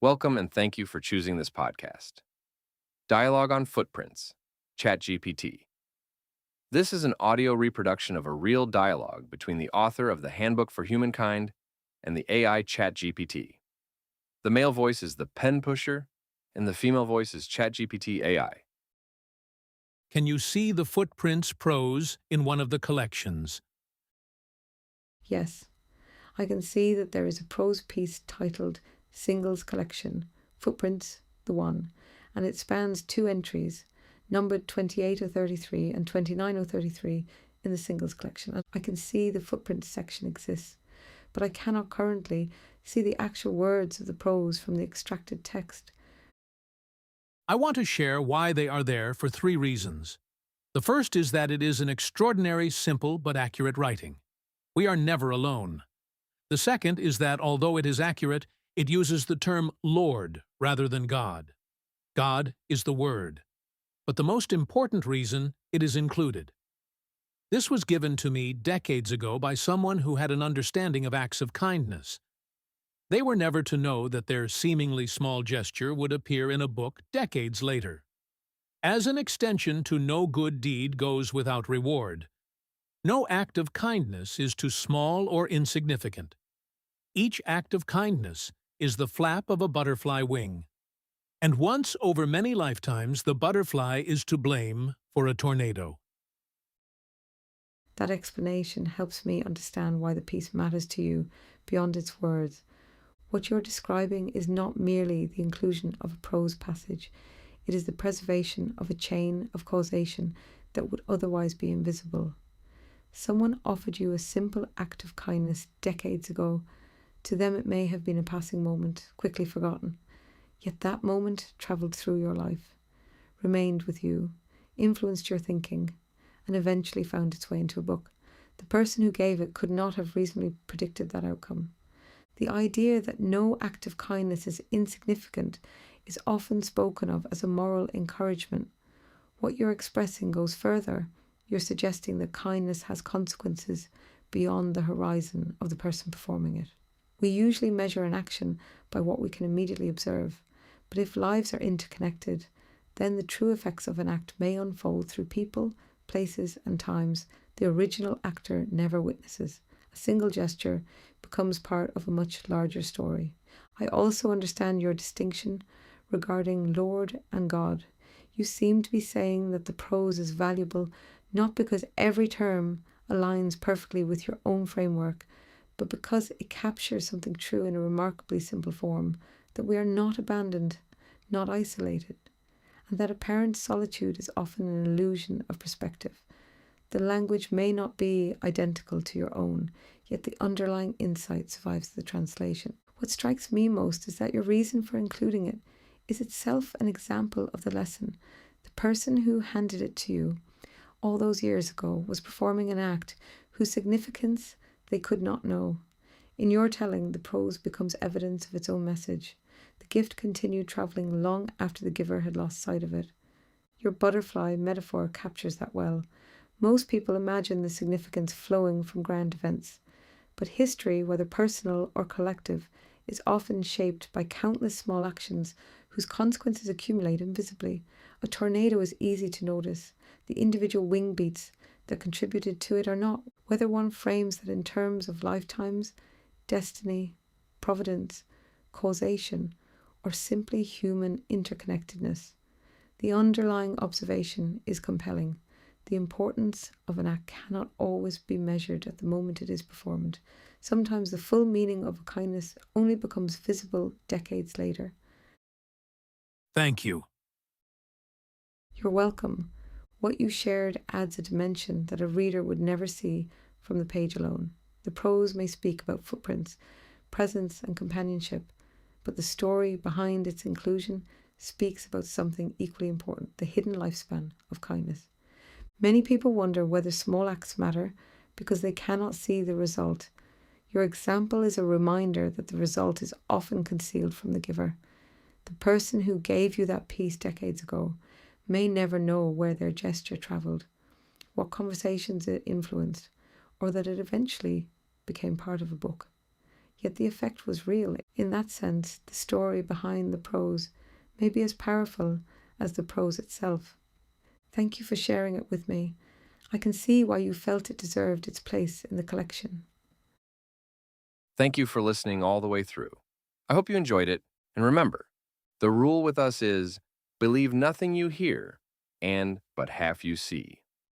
Welcome and thank you for choosing this podcast. Dialogue on Footprints, ChatGPT. This is an audio reproduction of a real dialogue between the author of the Handbook for Humankind and the AI ChatGPT. The male voice is the pen pusher, and the female voice is ChatGPT AI. Can you see the footprints prose in one of the collections? Yes, I can see that there is a prose piece titled Singles Collection, Footprints, the one, and it spans two entries, numbered 28033 and 29033 in the Singles Collection. And I can see the footprints section exists, but I cannot currently see the actual words of the prose from the extracted text. I want to share why they are there for three reasons. The first is that it is an extraordinary, simple but accurate writing. We are never alone. The second is that, although it is accurate, it uses the term Lord rather than God. God is the Word. But the most important reason, it is included. This was given to me decades ago by someone who had an understanding of acts of kindness. They were never to know that their seemingly small gesture would appear in a book decades later. As an extension to no good deed goes without reward, no act of kindness is too small or insignificant. Each act of kindness is the flap of a butterfly wing. And once over many lifetimes, the butterfly is to blame for a tornado. That explanation helps me understand why the piece matters to you beyond its words. What you're describing is not merely the inclusion of a prose passage, it is the preservation of a chain of causation that would otherwise be invisible. Someone offered you a simple act of kindness decades ago. To them it may have been a passing moment, quickly forgotten. Yet that moment travelled through your life, remained with you, influenced your thinking, and eventually found its way into a book. The person who gave it could not have reasonably predicted that outcome. The idea that no act of kindness is insignificant is often spoken of as a moral encouragement. What you're expressing goes further. You're suggesting that kindness has consequences beyond the horizon of the person performing it. We usually measure an action by what we can immediately observe, but if lives are interconnected, then the true effects of an act may unfold through people, places, and times the original actor never witnesses. A single gesture becomes part of a much larger story. I also understand your distinction regarding Lord and God. You seem to be saying that the prose is valuable not because every term aligns perfectly with your own framework, but because it captures something true in a remarkably simple form, that we are not abandoned, not isolated, and that apparent solitude is often an illusion of perspective. The language may not be identical to your own, yet the underlying insight survives the translation. What strikes me most is that your reason for including it is itself an example of the lesson. The person who handed it to you all those years ago was performing an act whose significance they could not know. In your telling, the prose becomes evidence of its own message. The gift continued travelling long after the giver had lost sight of it. Your butterfly metaphor captures that well. Most people imagine the significance flowing from grand events, but history, whether personal or collective, is often shaped by countless small actions whose consequences accumulate invisibly. A tornado is easy to notice. The individual wing beats that contributed to it are not, whether one frames that in terms of lifetimes, destiny, providence, causation, or simply human interconnectedness. The underlying observation is compelling. The importance of an act cannot always be measured at the moment it is performed. Sometimes the full meaning of a kindness only becomes visible decades later. Thank you. You're welcome. What you shared adds a dimension that a reader would never see from the page alone. The prose may speak about footprints, presence, and companionship, but the story behind its inclusion speaks about something equally important, the hidden lifespan of kindness. Many people wonder whether small acts matter because they cannot see the result. Your example is a reminder that the result is often concealed from the giver. The person who gave you that piece decades ago may never know where their gesture travelled, what conversations it influenced, or that it eventually became part of a book. yet the effect was real. In that sense, the story behind the prose may be as powerful as the prose itself. Thank you for sharing it with me. I can see why you felt it deserved its place in the collection. Thank you for listening all the way through. I hope you enjoyed it, and remember, the rule with us is believe nothing you hear and but half you see.